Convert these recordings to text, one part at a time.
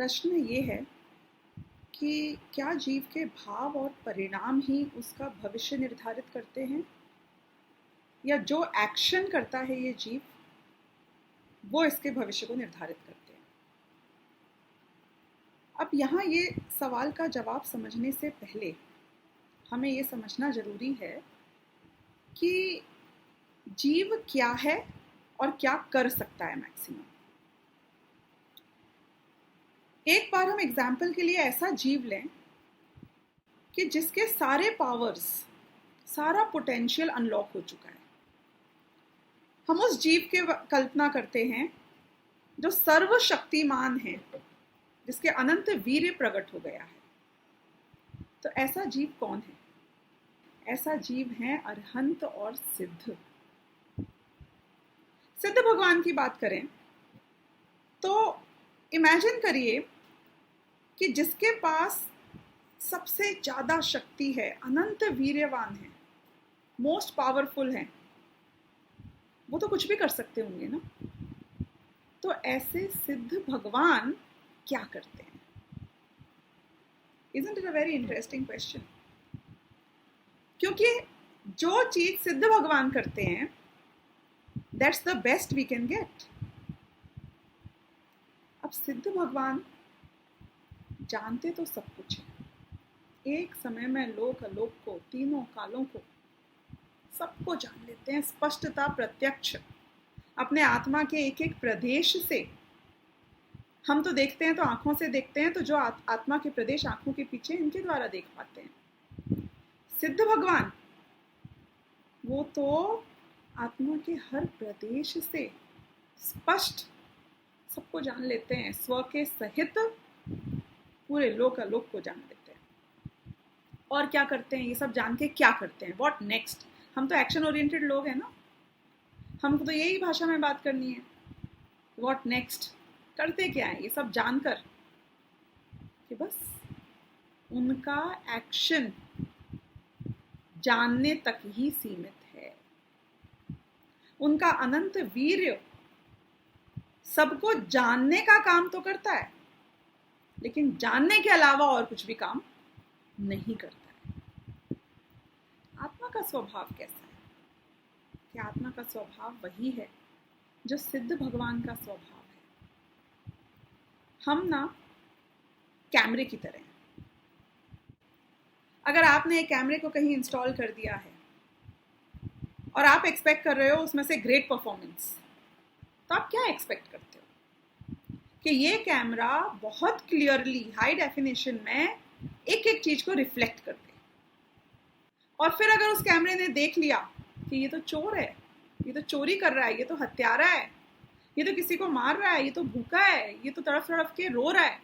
प्रश्न ये है कि क्या जीव के भाव और परिणाम ही उसका भविष्य निर्धारित करते हैं, या जो एक्शन करता है ये जीव वो इसके भविष्य को निर्धारित करते हैं। अब यहाँ ये सवाल का जवाब समझने से पहले हमें ये समझना जरूरी है कि जीव क्या है और क्या कर सकता है मैक्सिमम। एक बार हम एग्जाम्पल के लिए ऐसा जीव लें कि जिसके सारे पावर्स, सारा पोटेंशियल अनलॉक हो चुका है। हम उस जीव के कल्पना करते हैं जो सर्वशक्तिमान है, जिसके अनंत वीर्य प्रकट हो गया है। तो ऐसा जीव कौन है? ऐसा जीव है अरहंत और सिद्ध। सिद्ध भगवान की बात करें तो इमेजिन करिए कि जिसके पास सबसे ज्यादा शक्ति है, अनंत वीर्यवान है, मोस्ट पावरफुल है, वो तो कुछ भी कर सकते होंगे ना। तो ऐसे सिद्ध भगवान क्या करते हैं? Isn't it a very interesting question? क्योंकि जो चीज सिद्ध भगवान करते हैं that's the best we can get. अब सिद्ध भगवान जानते तो सब कुछ है। एक समय में लोक अलोक को, तीनों कालों को, सबको जान लेते हैं, स्पष्टता, प्रत्यक्ष, अपने आत्मा के एक एक प्रदेश से। हम तो देखते हैं तो आंखों से देखते हैं, तो जो आत्मा के प्रदेश आंखों के पीछे, इनके द्वारा देख पाते हैं। सिद्ध भगवान वो तो आत्मा के हर प्रदेश से स्पष्ट सबको जान लेते हैं, स्व के सहित पूरे लोक अलोक को जान लेते हैं। और क्या करते हैं? ये सब जान के क्या करते हैं? What next? हम तो एक्शन ओरिएंटेड लोग हैं ना, हमको तो यही भाषा में बात करनी है। What next? करते क्या है ये सब जानकर? कि बस उनका एक्शन जानने तक ही सीमित है। उनका अनंत वीर्य सबको जानने का काम तो करता है, लेकिन जानने के अलावा और कुछ भी काम नहीं करता है। आत्मा का स्वभाव कैसा है? कि आत्मा का स्वभाव वही है जो सिद्ध भगवान का स्वभाव है। हम ना कैमरे की तरह हैं। अगर आपने एक कैमरे को कहीं इंस्टॉल कर दिया है और आप एक्सपेक्ट कर रहे हो उसमें से ग्रेट परफॉर्मेंस, तो आप क्या एक्सपेक्ट करते हो? कि ये कैमरा बहुत क्लियरली हाई डेफिनेशन में एक एक चीज को रिफ्लेक्ट कर दे। और फिर अगर उस कैमरे ने देख लिया कि ये तो चोर है, ये तो चोरी कर रहा है, ये तो हत्यारा है, ये तो किसी को मार रहा है, ये तो भूखा है, ये तो तड़फ तड़फ के रो रहा है,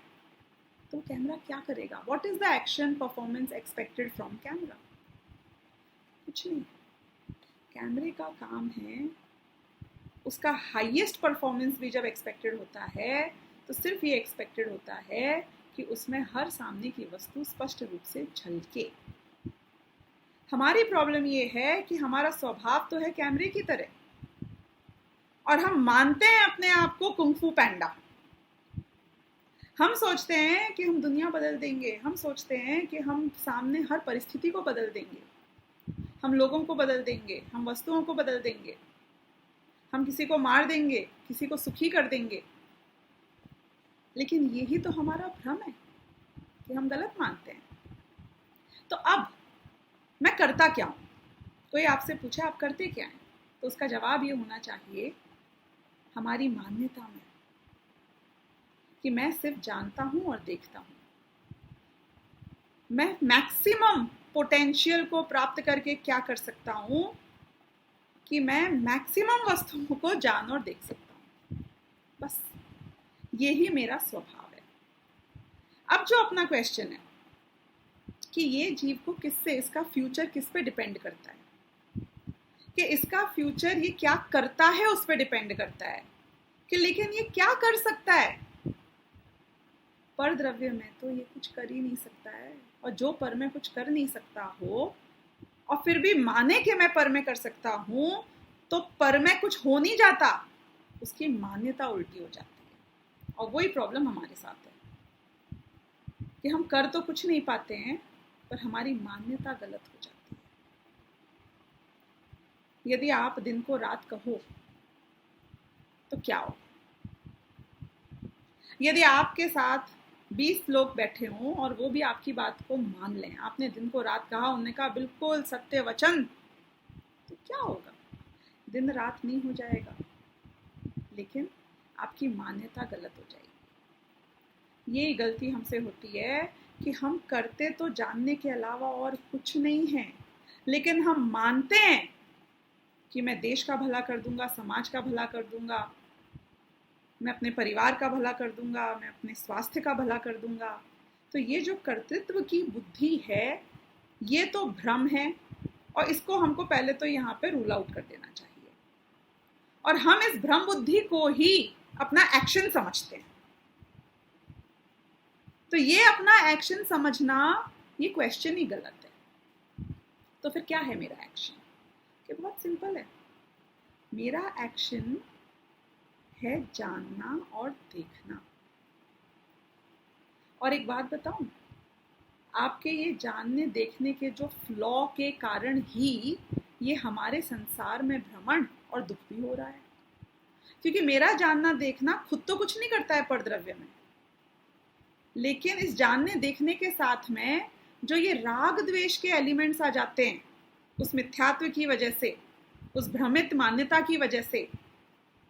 तो कैमरा क्या करेगा? What is the action performance expected from camera? कुछ नहीं। कैमरे का काम है, उसका हाईएस्ट परफॉर्मेंस भी जब एक्सपेक्टेड होता है तो सिर्फ ये एक्सपेक्टेड होता है कि उसमें हर सामने की वस्तु स्पष्ट रूप से झलके। हमारी प्रॉब्लम ये है कि हमारा स्वभाव तो है कैमरे की तरह, और हम मानते हैं अपने आप को कुंग-फू पैंडा। हम सोचते हैं कि हम दुनिया बदल देंगे, हम सोचते हैं कि हम सामने हर परिस्थिति को बदल देंगे, हम लोगों को बदल देंगे, हम वस्तुओं को बदल देंगे, हम किसी को मार देंगे, किसी को सुखी कर देंगे। लेकिन यही तो हमारा भ्रम है कि हम गलत मानते हैं। तो अब मैं करता क्या हूं? कोई आपसे पूछे आप करते क्या हैं, तो उसका जवाब ये होना चाहिए हमारी मान्यता में कि मैं सिर्फ जानता हूं और देखता हूं। मैं मैक्सिमम पोटेंशियल को प्राप्त करके क्या कर सकता हूं कि मैं मैक्सिमम वस्तुओं को जान और देख सकता हूं। बस यही मेरा स्वभाव है। अब जो अपना क्वेश्चन है कि ये जीव को किससे, इसका फ्यूचर किस पे डिपेंड करता है, कि इसका फ्यूचर ये क्या करता है उस पे डिपेंड करता है, कि लेकिन ये क्या कर सकता है। पर द्रव्य में तो ये कुछ कर ही नहीं सकता है, और जो पर में कुछ कर नहीं सकता हो और फिर भी माने कि मैं पर में कर सकता हूं, तो पर में कुछ हो नहीं जाता, उसकी मान्यता उल्टी हो जाती है। और वही प्रॉब्लम हमारे साथ है। कि हम कर तो कुछ नहीं पाते हैं, पर हमारी मान्यता गलत हो जाती है। यदि आप दिन को रात कहो तो क्या हो? यदि आपके साथ 20 लोग बैठे हों और वो भी आपकी बात को मान लें, आपने दिन को रात कहा, उन्होंने कहा बिल्कुल सत्य वचन, तो क्या होगा? दिन रात नहीं हो जाएगा, लेकिन आपकी मान्यता गलत हो जाएगी। ये गलती हमसे होती है कि हम करते तो जानने के अलावा और कुछ नहीं है, लेकिन हम मानते हैं कि मैं देश का भला कर दूंगा, समाज का भला कर दूंगा, मैं अपने परिवार का भला कर दूंगा, मैं अपने स्वास्थ्य का भला कर दूंगा। तो ये जो कर्तृत्व की बुद्धि है, ये तो भ्रम है, और इसको हमको पहले तो यहाँ पे रूल आउट कर देना चाहिए। और हम इस भ्रम बुद्धि को ही अपना एक्शन समझते हैं। तो ये अपना एक्शन समझना, ये क्वेश्चन ही गलत है। तो फिर क्या है मेरा एक्शन? कि बहुत सिंपल है, मेरा एक्शन है जानना और देखना। और एक बात बताऊं, आपके ये जानने देखने के जो फ्लॉ के कारण ही ये हमारे संसार में भ्रमण और दुख भी हो रहा है। क्योंकि मेरा जानना देखना खुद तो कुछ नहीं करता है परद्रव्य में, लेकिन इस जानने देखने के साथ में जो ये राग द्वेष के एलिमेंट्स आ जाते हैं, उस मिथ्यात्व की वजह से, उस भ्रमित मान्यता की वजह से,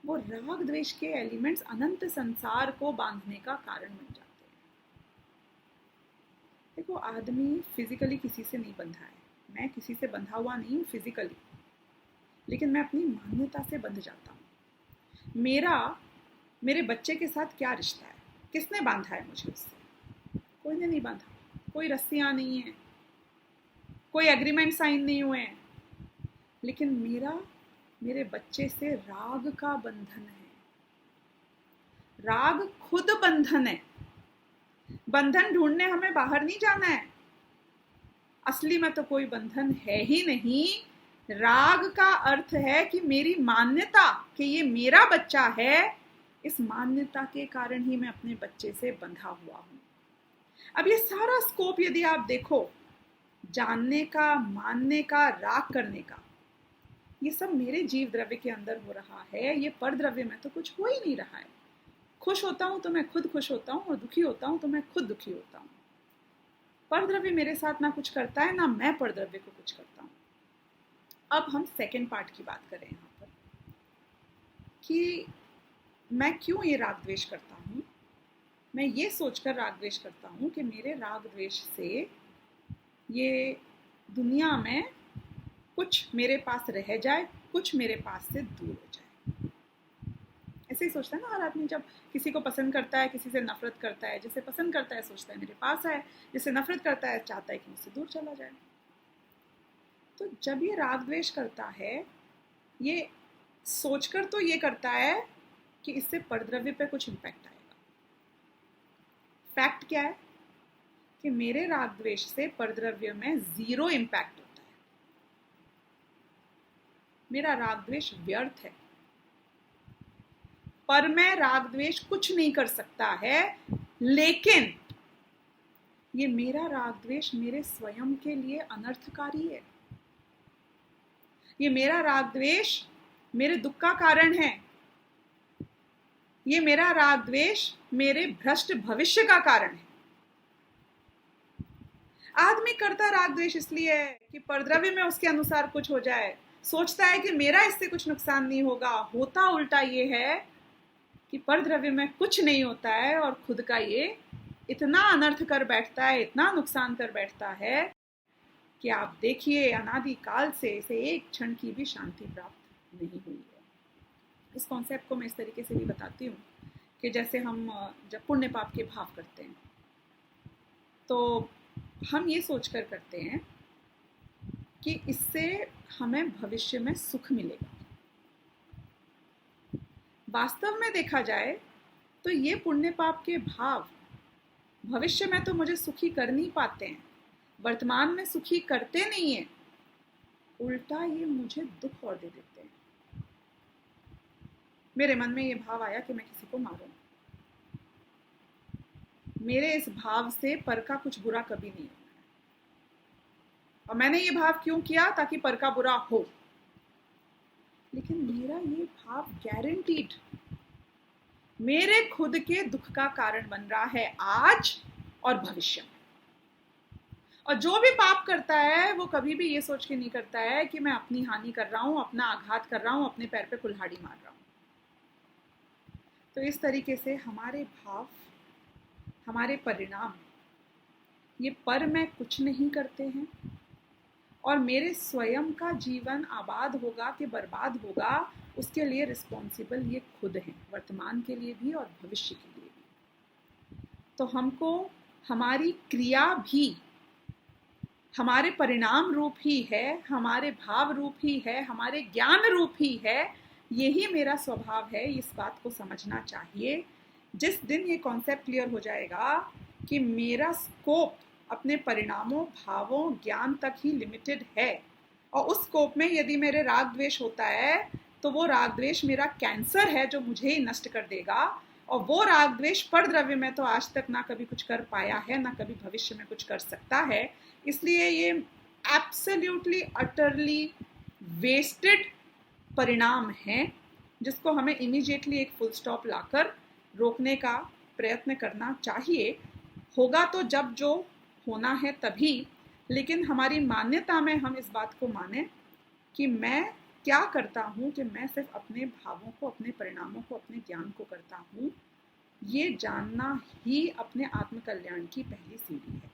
वो राग द्वेष के एलिमेंट्स अनंत संसार को बांधने का कारण बन जाते हैं। देखो, आदमी फिजिकली किसी से नहीं बंधा है, मैं किसी से बंधा हुआ नहीं हूँ फिजिकली, लेकिन मैं अपनी मान्यता से बंध जाता हूँ। मेरे बच्चे के साथ क्या रिश्ता है? किसने बांधा है मुझे उससे? कोई ने नहीं बांधा, कोई रस्सियाँ नहीं है, कोई एग्रीमेंट साइन नहीं हुए हैं, लेकिन मेरे बच्चे से राग का बंधन है। राग खुद बंधन है। बंधन ढूंढने हमें बाहर नहीं जाना है, असली में तो कोई बंधन है ही नहीं। राग का अर्थ है कि मेरी मान्यता कि ये मेरा बच्चा है, इस मान्यता के कारण ही मैं अपने बच्चे से बंधा हुआ हूं। अब ये सारा स्कोप यदि आप देखो, जानने का, मानने का, राग करने का, ये सब मेरे जीव द्रव्य के अंदर हो रहा है। ये पर द्रव्य में तो कुछ हो ही नहीं रहा है। खुश होता हूं तो मैं खुद खुश होता हूं, और दुखी होता हूं तो मैं खुद दुखी होता हूं। पर द्रव्य मेरे साथ ना कुछ करता है, ना मैं पर द्रव्य को कुछ करता हूं। अब हम सेकेंड पार्ट की बात करें यहाँ पर, कि मैं क्यों ये राग द्वेष करता हूँ। मैं ये सोचकर राग द्वेष करता हूँ कि मेरे राग द्वेष से ये दुनिया में कुछ मेरे पास रह जाए, कुछ मेरे पास से दूर हो जाए। ऐसे ही सोचता है ना हर आदमी, जब किसी को पसंद करता है, किसी से नफरत करता है। जिसे पसंद करता है सोचता है मेरे पास है, जिसे नफरत करता है चाहता है कि मुझसे दूर चला जाए। तो जब ये राग द्वेष करता है, ये सोचकर तो ये करता है कि इससे परद्रव्य पे कुछ इम्पैक्ट आएगा। फैक्ट क्या है कि मेरे राग द्वेष से परद्रव्य में 0 इम्पैक्ट होता है। मेरा राग द्वेष व्यर्थ है। पर मैं राग द्वेष कुछ नहीं कर सकता है, लेकिन ये मेरा राग द्वेष मेरे स्वयं के लिए अनर्थकारी है। ये मेरा राग द्वेष मेरे दुख का कारण है। ये मेरा राग द्वेष मेरे भ्रष्ट भविष्य का कारण है। आदमी करता राग द्वेष इसलिए है कि परद्रव्य में उसके अनुसार कुछ हो जाए। सोचता है कि मेरा इससे कुछ नुकसान नहीं होगा। होता उल्टा ये है कि परद्रव्य में कुछ नहीं होता है, और खुद का ये इतना अनर्थ कर बैठता है, इतना नुकसान कर बैठता है कि आप देखिए अनादि काल से इसे एक क्षण की भी शांति प्राप्त नहीं हुई है। इस कॉन्सेप्ट को मैं इस तरीके से भी बताती हूँ कि जैसे हम जब पुण्य पाप के भाव करते हैं, तो हम ये सोचकर करते हैं कि इससे हमें भविष्य में सुख मिलेगा। वास्तव में देखा जाए तो ये पुण्य पाप के भाव भविष्य में तो मुझे सुखी कर नहीं पाते हैं, वर्तमान में सुखी करते नहीं है, उल्टा ये मुझे दुख और दे देते हैं। मेरे मन में ये भाव आया कि मैं किसी को मारूं, मेरे इस भाव से पर का कुछ बुरा कभी नहीं होना है। और मैंने ये भाव क्यों किया? ताकि पर का बुरा हो। लेकिन मेरा ये भाव गारंटीड मेरे खुद के दुख का कारण बन रहा है आज और भविष्य में। और जो भी पाप करता है वो कभी भी ये सोच के नहीं करता है कि मैं अपनी हानि कर रहा हूं, अपना आघात कर रहा हूं, अपने पैर पे कुल्हाड़ी मार रहा हूं। तो इस तरीके से हमारे भाव, हमारे परिणाम, ये पर मैं कुछ नहीं करते हैं। और मेरे स्वयं का जीवन आबाद होगा कि बर्बाद होगा, उसके लिए रिस्पॉन्सिबल ये खुद हैं, वर्तमान के लिए भी और भविष्य के लिए भी। तो हमको हमारी क्रिया भी हमारे परिणाम रूप ही है, हमारे भाव रूप ही है, हमारे ज्ञान रूप ही है। यही मेरा स्वभाव है, इस बात को समझना चाहिए। जिस दिन ये कॉन्सेप्ट क्लियर हो जाएगा कि मेरा स्कोप अपने परिणामों, भावों, ज्ञान तक ही लिमिटेड है, और उस स्कोप में यदि मेरे राग द्वेष होता है तो वो राग द्वेष मेरा कैंसर है जो मुझे ही नष्ट कर देगा। और वो राग द्वेष पर द्रव्य में तो आज तक ना कभी कुछ कर पाया है, ना कभी भविष्य में कुछ कर सकता है। इसलिए ये एब्सोल्युटली अटरली वेस्टेड परिणाम है, जिसको हमें इमीडिएटली एक फुल स्टॉप लाकर रोकने का प्रयत्न करना चाहिए। होगा तो जब जो होना है तभी, लेकिन हमारी मान्यता में हम इस बात को माने कि मैं क्या करता हूँ, कि मैं सिर्फ अपने भावों को, अपने परिणामों को, अपने ज्ञान को करता हूँ। ये जानना ही अपने आत्मकल्याण की पहली सीढ़ी है।